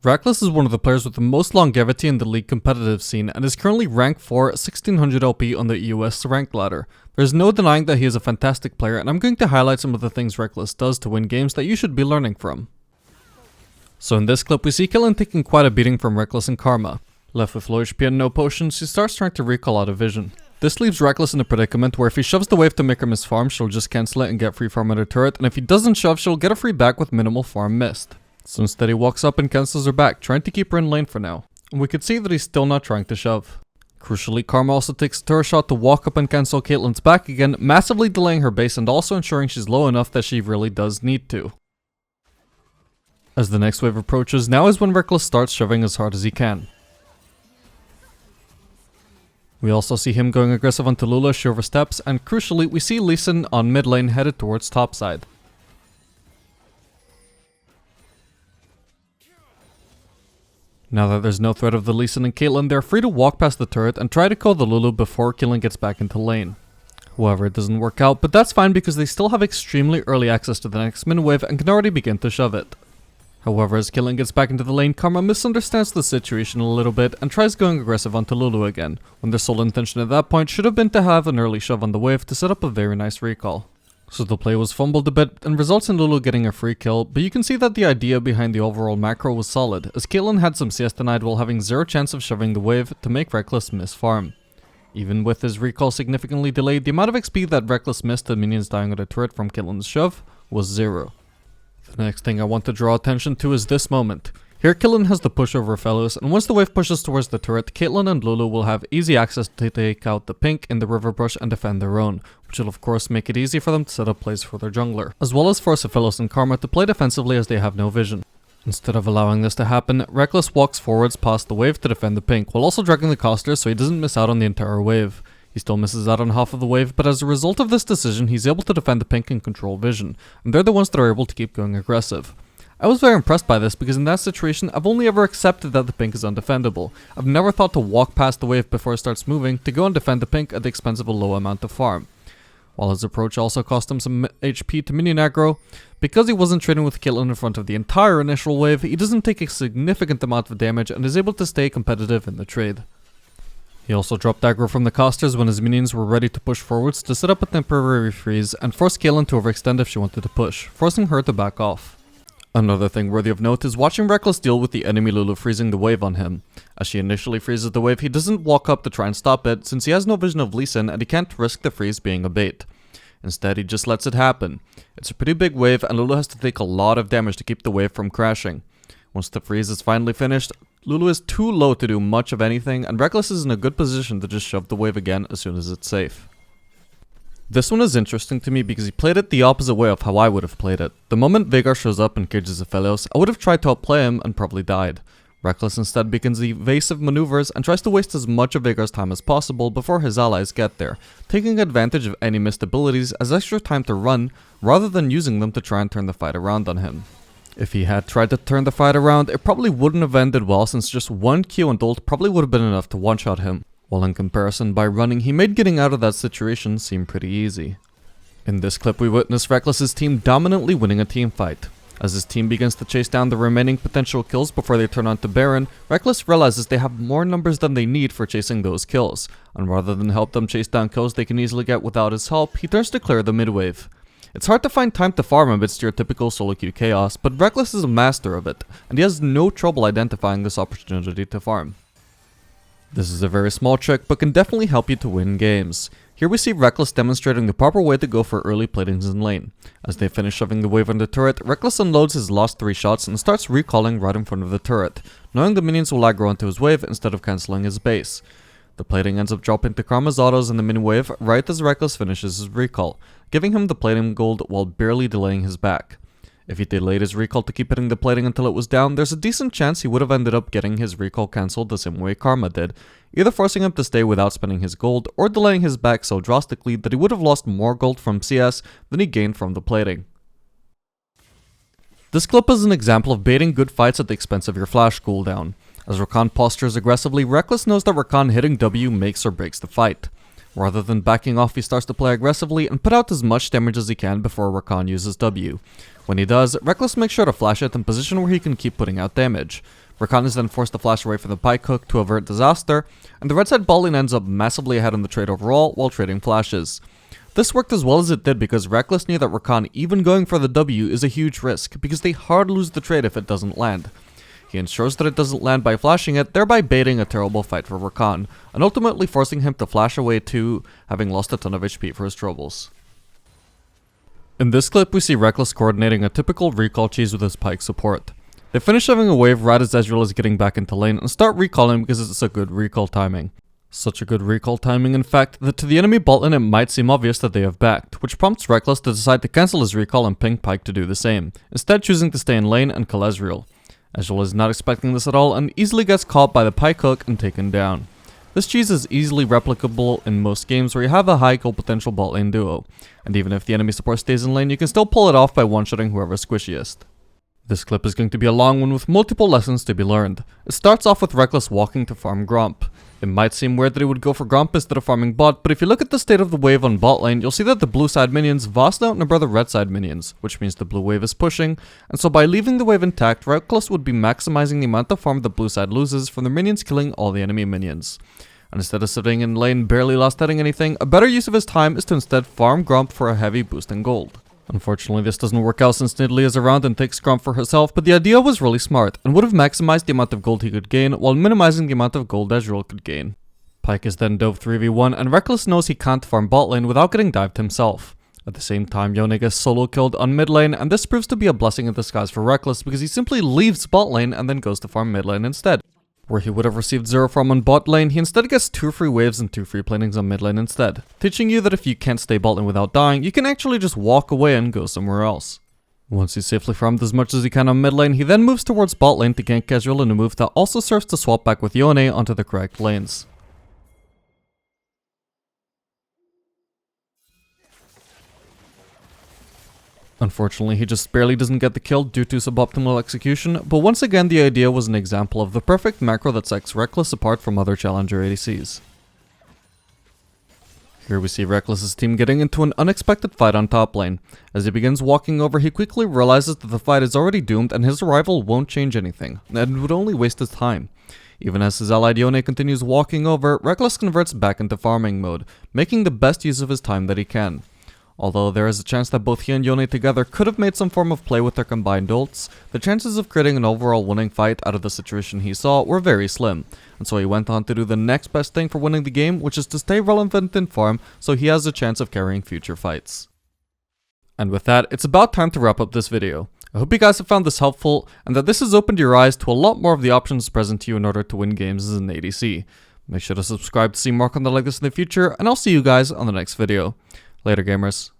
Rekkles is one of the players with the most longevity in the league competitive scene and is currently ranked 4 1600 LP on the US rank ladder. There's no denying that he is a fantastic player, and I'm going to highlight some of the things Rekkles does to win games that you should be learning from. So in this clip we see Killen taking quite a beating from Rekkles and Karma. Left with low HP and no potions, she starts trying to recall out of vision. This leaves Rekkles in a predicament where if he shoves the wave to make her miss farm, she'll just cancel it and get free farm at her turret, and if he doesn't shove, she'll get a free back with minimal farm missed. So instead he walks up and cancels her back, trying to keep her in lane for now. And we could see that he's still not trying to shove. Crucially, Karma also takes a turret shot to walk up and cancel Caitlyn's back again, massively delaying her base and also ensuring she's low enough that she really does need to. As the next wave approaches, now is when Rekkles starts shoving as hard as he can. We also see him going aggressive onto Lulu as she oversteps, and crucially we see Lee Sin on mid lane headed towards topside. Now that there's no threat of the Lee Sin and Caitlyn, they're free to walk past the turret and try to kill the Lulu before Killen gets back into lane. However, it doesn't work out, but that's fine because they still have extremely early access to the next min wave and can already begin to shove it. However, as Killen gets back into the lane, Karma misunderstands the situation a little bit and tries going aggressive onto Lulu again, when their sole intention at that point should have been to have an early shove on the wave to set up a very nice recall. So the play was fumbled a bit and results in Lulu getting a free kill, but you can see that the idea behind the overall macro was solid, as Caitlyn had some CS denied while having zero chance of shoving the wave to make Rekkles miss farm. Even with his recall significantly delayed, the amount of XP that Rekkles missed to minions dying on a turret from Caitlyn's shove was 0. The next thing I want to draw attention to is this moment. Here Killen has the push over fellows, and once the wave pushes towards the turret, Caitlyn and Lulu will have easy access to take out the pink in the river brush and defend their own, which will of course make it easy for them to set up plays for their jungler, as well as force Fellows and Karma to play defensively as they have no vision. Instead of allowing this to happen, Rekkles walks forwards past the wave to defend the pink, while also dragging the caster so he doesn't miss out on the entire wave. He still misses out on half of the wave, but as a result of this decision, he's able to defend the pink and control vision, and they're the ones that are able to keep going aggressive. I was very impressed by this because in that situation, I've only ever accepted that the pink is undefendable. I've never thought to walk past the wave before it starts moving to go and defend the pink at the expense of a low amount of farm. While his approach also cost him some HP to minion aggro, because he wasn't trading with Caitlyn in front of the entire initial wave, he doesn't take a significant amount of damage and is able to stay competitive in the trade. He also dropped aggro from the casters when his minions were ready to push forwards to set up a temporary freeze and force Caitlyn to overextend if she wanted to push, forcing her to back off. Another thing worthy of note is watching Rekkles deal with the enemy Lulu freezing the wave on him. As she initially freezes the wave, he doesn't walk up to try and stop it since he has no vision of Lee Sin and he can't risk the freeze being a bait. Instead, he just lets it happen. It's a pretty big wave and Lulu has to take a lot of damage to keep the wave from crashing. Once the freeze is finally finished, Lulu is too low to do much of anything and Rekkles is in a good position to just shove the wave again as soon as it's safe. This one is interesting to me because he played it the opposite way of how I would have played it. The moment Veigar shows up and cages Aphelios, I would have tried to outplay him and probably died. Rekkles instead begins the evasive maneuvers and tries to waste as much of Veigar's time as possible before his allies get there, taking advantage of any missed abilities as extra time to run rather than using them to try and turn the fight around on him. If he had tried to turn the fight around, it probably wouldn't have ended well since just one Q and ult probably would have been enough to one-shot him. While in comparison, by running, he made getting out of that situation seem pretty easy. In this clip, we witness Rekkles' team dominantly winning a team fight. As his team begins to chase down the remaining potential kills before they turn on to Baron, Rekkles realizes they have more numbers than they need for chasing those kills, and rather than help them chase down kills they can easily get without his help, he turns to clear the mid-wave. It's hard to find time to farm amidst your typical solo queue chaos, but Rekkles is a master of it, and he has no trouble identifying this opportunity to farm. This is a very small trick, but can definitely help you to win games. Here we see Rekkles demonstrating the proper way to go for early platings in lane. As they finish shoving the wave on the turret, Rekkles unloads his last 3 shots and starts recalling right in front of the turret, knowing the minions will aggro onto his wave instead of cancelling his base. The plating ends up dropping to Karma's autos in the mini wave right as Rekkles finishes his recall, giving him the plating gold while barely delaying his back. If he delayed his recall to keep hitting the plating until it was down, there's a decent chance he would have ended up getting his recall cancelled the same way Karma did, either forcing him to stay without spending his gold or delaying his back so drastically that he would have lost more gold from CS than he gained from the plating. This clip is an example of baiting good fights at the expense of your flash cooldown. As Rakan postures aggressively, Rekkles knows that Rakan hitting W makes or breaks the fight. Rather than backing off, he starts to play aggressively and put out as much damage as he can before Rakan uses W. When he does, Rekkles makes sure to flash it in position where he can keep putting out damage. Rakan is then forced to flash away from the pike hook to avert disaster, and the red side bot lane ends up massively ahead in the trade overall while trading flashes. This worked as well as it did because Rekkles knew that Rakan even going for the W is a huge risk, because they hard lose the trade if it doesn't land. He ensures that it doesn't land by flashing it, thereby baiting a terrible fight for Rakan, and ultimately forcing him to flash away too, having lost a ton of HP for his troubles. In this clip, we see Rekkles coordinating a typical recall cheese with his pike support. They finish having a wave right as Ezreal is getting back into lane and start recalling because it's a good recall timing. Such a good recall timing, in fact, that to the enemy bot lane it might seem obvious that they have backed, which prompts Rekkles to decide to cancel his recall and ping Pike to do the same, instead choosing to stay in lane and kill Ezreal. Ezreal is not expecting this at all and easily gets caught by the pike hook and taken down. This cheese is easily replicable in most games where you have a high kill potential bot lane duo, and even if the enemy support stays in lane, you can still pull it off by one-shotting whoever's squishiest. This clip is going to be a long one with multiple lessons to be learned. It starts off with Rekkles walking to farm Gromp. It might seem weird that he would go for Gromp instead of farming bot, but if you look at the state of the wave on bot lane, you'll see that the blue side minions vast outnumber the red side minions, which means the blue wave is pushing, and so by leaving the wave intact, Rekkles would be maximizing the amount of farm the blue side loses from the minions killing all the enemy minions. And instead of sitting in lane barely last hitting anything, a better use of his time is to instead farm Gromp for a heavy boost in gold. Unfortunately, this doesn't work out since Nidalee is around and takes Gromp for herself, but the idea was really smart, and would have maximized the amount of gold he could gain, while minimizing the amount of gold Ezreal could gain. Pike is then dove 3v1, and Rekkles knows he can't farm bot lane without getting dived himself. At the same time, Yone gets solo killed on mid lane, and this proves to be a blessing in disguise for Rekkles because he simply leaves bot lane and then goes to farm mid lane instead. Where he would have received 0 farm on bot lane, he instead gets 2 free waves and 2 free platings on mid lane instead, teaching you that if you can't stay bot lane without dying, you can actually just walk away and go somewhere else. Once he's safely farmed as much as he can on mid lane, he then moves towards bot lane to gank Ezreal in a move that also serves to swap back with Yone onto the correct lanes. Unfortunately, he just barely doesn't get the kill due to suboptimal execution, but once again the idea was an example of the perfect macro that sets Rekkles apart from other challenger ADCs. Here we see Rekkles' team getting into an unexpected fight on top lane. As he begins walking over, he quickly realizes that the fight is already doomed and his arrival won't change anything, and would only waste his time. Even as his ally Yone continues walking over, Rekkles converts back into farming mode, making the best use of his time that he can. Although there is a chance that both he and Yone together could have made some form of play with their combined ults, the chances of creating an overall winning fight out of the situation he saw were very slim, and so he went on to do the next best thing for winning the game, which is to stay relevant in farm so he has a chance of carrying future fights. And with that, it's about time to wrap up this video. I hope you guys have found this helpful, and that this has opened your eyes to a lot more of the options present to you in order to win games as an ADC. Make sure to subscribe to see more content like this in the future, and I'll see you guys on the next video. Later, gamers.